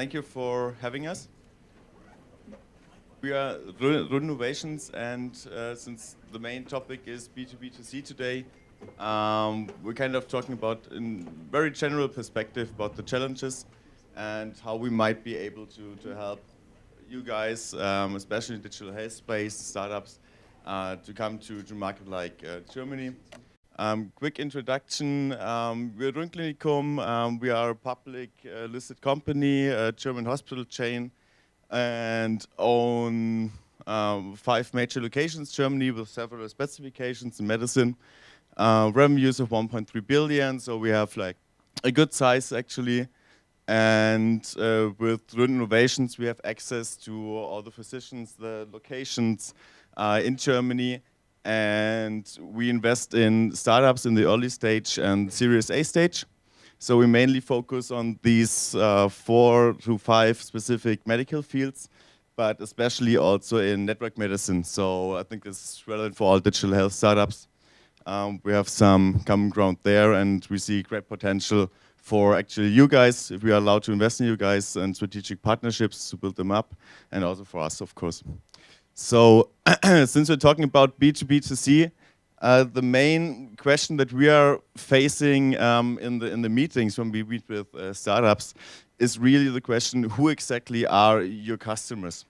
Thank you for having us. We are RHOEN-Innovations, and since the main topic is B2B2C today, we're kind of talking about, in very general perspective, about the challenges and how we might be able to help you guys, especially in digital health space, startups, to come to market like Germany. Quick introduction, we're RHOEN-Klinikum, we are a public listed company, a German hospital chain, and own 5 major locations in Germany with several specifications in medicine. Revenues of 1.3 billion, so we have like a good size actually. And with RHOEN-Innovations, we have access to all the physicians, the locations in Germany. And we invest in startups in the early stage and Series A stage. So we mainly focus on these 4 to 5 specific medical fields, but especially also in network medicine. So I think this is relevant for all digital health startups. We have some common ground there, and we see great potential for actually you guys, if we are allowed to invest in you guys, and strategic partnerships to build them up, and also for us, of course. So since we're talking about B2B2C, the main question that we are facing in the meetings when we meet with startups is really the question, who exactly are your customers?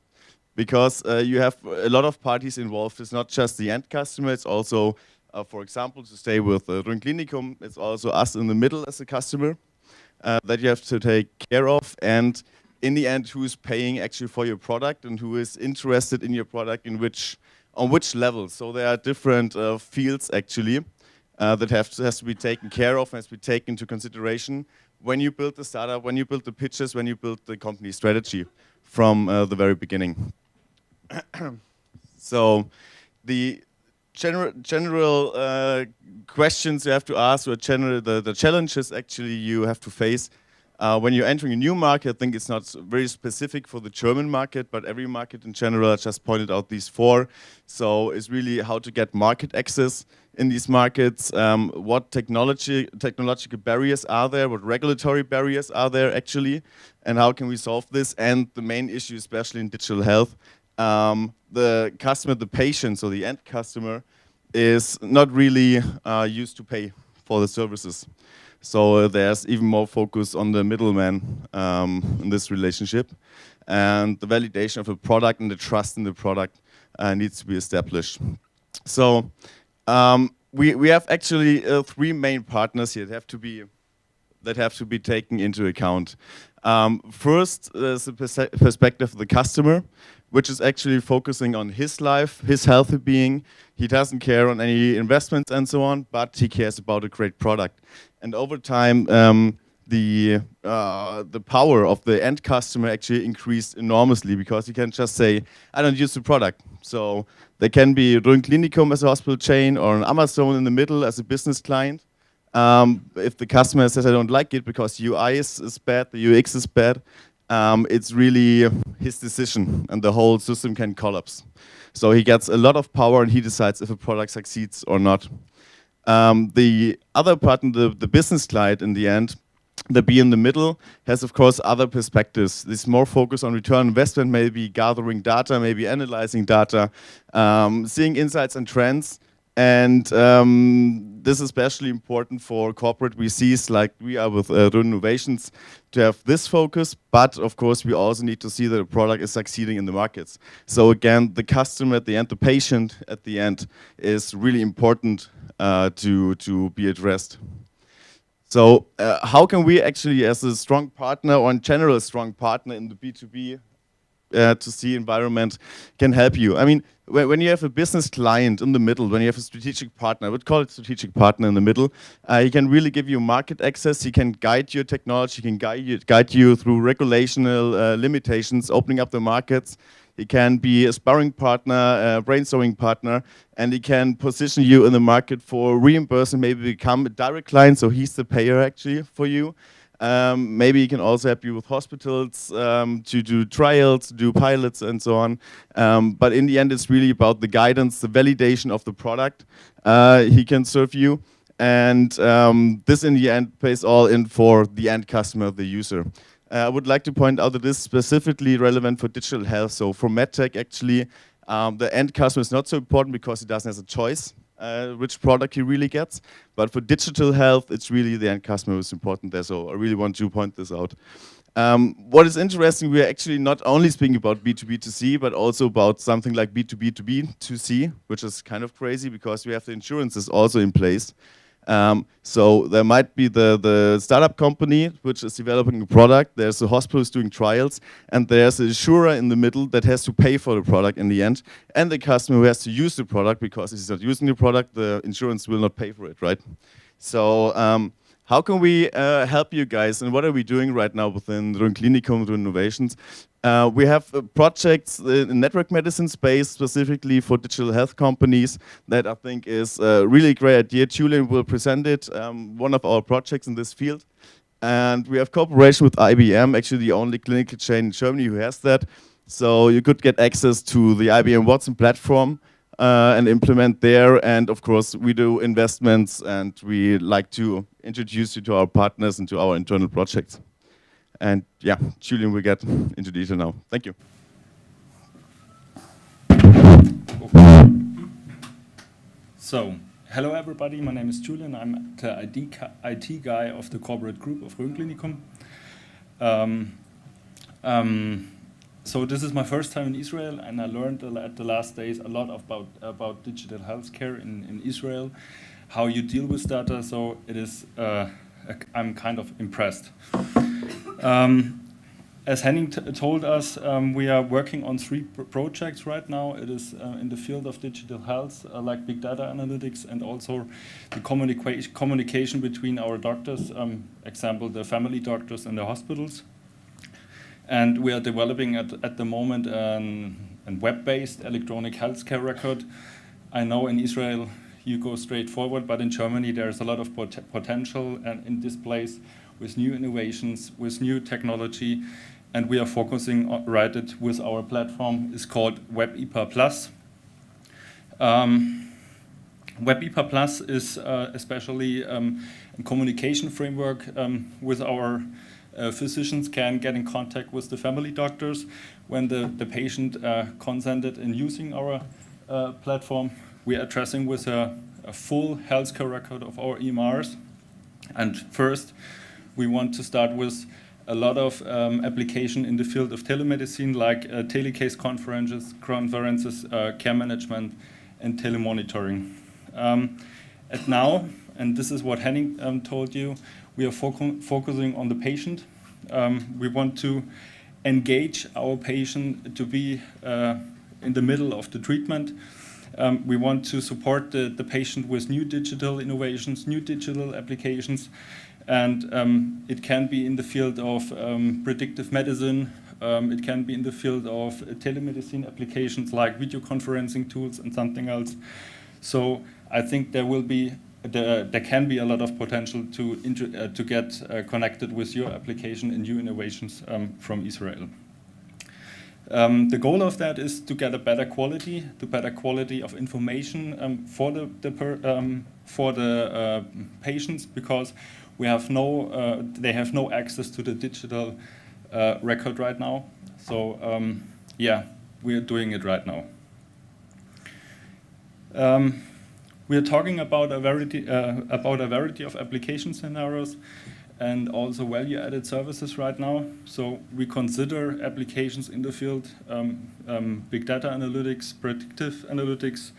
Because you have a lot of parties involved. It's not just the end customer, it's also, for example, to stay with RHOEN-Klinikum, it's also us in the middle as a customer that you have to take care of. And in the end, who is paying actually for your product and who is interested in your product on which level. So there are different fields actually that has to be taken care of and has to be taken into consideration when you build the startup, when you build the pitches, when you build the company strategy from the very beginning. So the general questions you have to ask, or the challenges actually you have to face when you're entering a new market. I think it's not very specific for the German market, but every market in general. I just pointed out these 4. So it's really how to get market access in these markets, what technological barriers are there, what regulatory barriers are there actually, and how can we solve this. And the main issue, especially in digital health, the customer, the patient, so the end customer, is not really used to pay for the services. So there's even more focus on the middleman in this relationship. And the validation of the product and the trust in the product needs to be established. So we have actually 3 main partners here that have to be taken into account. First is the perspective of the customer, which is actually focusing on his life, his healthy being. He doesn't care on any investments and so on, but he cares about a great product. And over time, the power of the end customer actually increased enormously, because you can just say, I don't use the product. So there can be RHOEN-Klinikum as a hospital chain, or an Amazon in the middle as a business client. If the customer says, I don't like it because UI is bad, the UX is bad, it's really his decision, and the whole system can collapse. So he gets a lot of power, and he decides if a product succeeds or not. The other part, the business client in the end, the B in the middle, has of course other perspectives. There's more focus on return on investment, maybe gathering data, maybe analyzing data, seeing insights and trends. And this is especially important for corporate VCs like we are with RHOEN-Innovations, to have this focus. But of course, we also need to see that the product is succeeding in the markets. So again, the customer at the end, the patient at the end, is really important to be addressed. So how can we actually, as a strong partner, or in general a strong partner in the B2B to C environment, can help you? I mean, when you have a business client in the middle, when you have a strategic partner, I would call it strategic partner in the middle, he can really give you market access, he can guide your technology, he can guide you through regulational limitations, opening up the markets. He can be a sparring partner, a brainstorming partner, and he can position you in the market for reimbursement, maybe become a direct client, so he's the payer actually for you. Maybe he can also help you with hospitals to do trials, to do pilots and so on. But in the end, it's really about the guidance, the validation of the product he can serve you. And this in the end pays all in for the end customer, the user. I would like to point out that this is specifically relevant for digital health. So for MedTech, actually, the end customer is not so important because he doesn't have a choice which product he really gets. But for digital health, it's really the end customer who's important there. So I really want to point this out. What is interesting, we are actually not only speaking about B2B2C, but also about something like B2B2B2C, which is kind of crazy because we have the insurances also in place. So there might be the startup company which is developing a product, there's a hospital who's doing trials, and there's an insurer in the middle that has to pay for the product in the end, and the customer who has to use the product, because if he's not using the product, the insurance will not pay for it, right? So how can we help you guys, and what are we doing right now within RHOEN-Klinikum, RHOEN-Innovations? We have projects in the network medicine space, specifically for digital health companies, that I think is a really great idea. Julian will present it, one of our projects in this field. And we have cooperation with IBM, actually the only clinical chain in Germany who has that. So you could get access to the IBM Watson platform and implement there. And of course, we do investments, and we like to introduce you to our partners and to our internal projects. And yeah, Julian will get into detail now. Thank you. So, hello everybody, my name is Julian. I'm the IT guy of the corporate group of RHOEN-Klinikum. So this is my first time in Israel, and I learned at the last days a lot about digital healthcare in Israel, how you deal with data. So it is, I'm kind of impressed. As Hening told us, we are working on 3 projects right now. It is in the field of digital health, like big data analytics, and also the communication between our doctors, example, the family doctors and the hospitals. And we are developing at the moment a web-based electronic healthcare record. I know in Israel you go straight forward, but in Germany there's a lot of potential and in this place with new innovations, with new technology, and we are focusing right it with our platform. It's called WebEPA Plus. WebEPA Plus is especially a communication framework with our physicians can get in contact with the family doctors when the patient consented in using our platform. We are addressing with a full healthcare record of our EMRs. And first, we want to start with a lot of application in the field of telemedicine, like telecase conferences, care management, and telemonitoring. And now, and this is what Hening told you, we are focusing on the patient. We want to engage our patient to be in the middle of the treatment. We want to support the patient with new digital innovations, new digital applications, and it can be in the field of predictive medicine. It can be in the field of telemedicine applications like video conferencing tools and something else. So I think there can be a lot of potential to get connected with your application and new innovations from Israel. The goal of that is to get a better quality of information for the patients, because they have no access to the digital record right now. So yeah, we are doing it right now. We are talking about a variety of application scenarios and also value-added services right now. So we consider applications in the field, big data analytics, predictive analytics,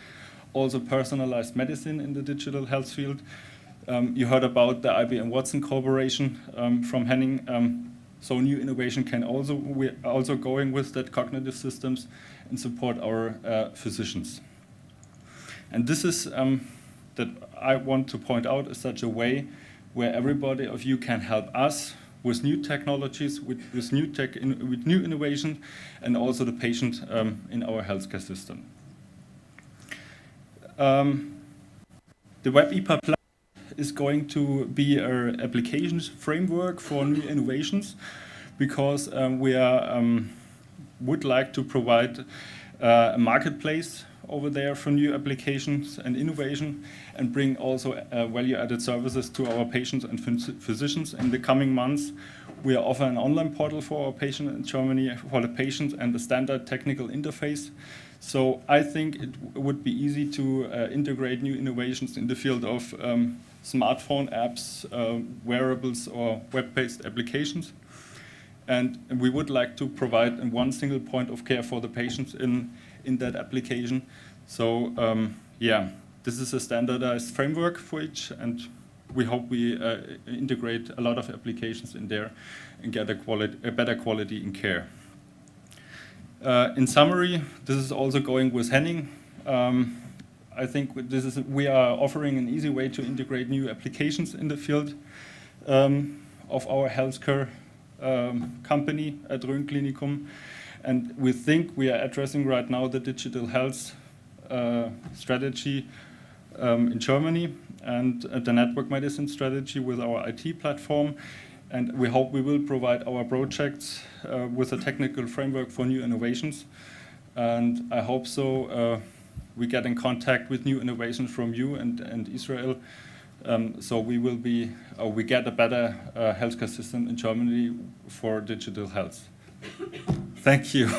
also personalized medicine in the digital health field. You heard about the IBM Watson cooperation from Hening. So new innovation we're also going with that cognitive systems and support our physicians. And this is that I want to point out is such a way where everybody of you can help us with new technologies, with new innovation, and also the patient in our healthcare system. The WebEPA Plus is going to be our applications framework for new innovations, because we would like to provide a marketplace over there for new applications and innovation, and bring also value-added services to our patients and physicians. In the coming months, we are offering an online portal for our patients in Germany, for the patients, and a standard technical interface. So I think it would be easy to integrate new innovations in the field of smartphone apps, wearables, or web-based applications. And we would like to provide one single point of care for the patients in that application. So yeah, this is a standardized framework for each, and we hope we integrate a lot of applications in there and get a better quality in care. In summary, this is also going with Hening. I think we are offering an easy way to integrate new applications in the field of our healthcare company at RHOEN-Klinikum. And we think we are addressing right now the digital health strategy in Germany and the network medicine strategy with our IT platform. And we hope we will provide our projects with a technical framework for new innovations. And I hope so we get in contact with new innovations from you and Israel. So we get a better healthcare system in Germany for digital health. Thank you.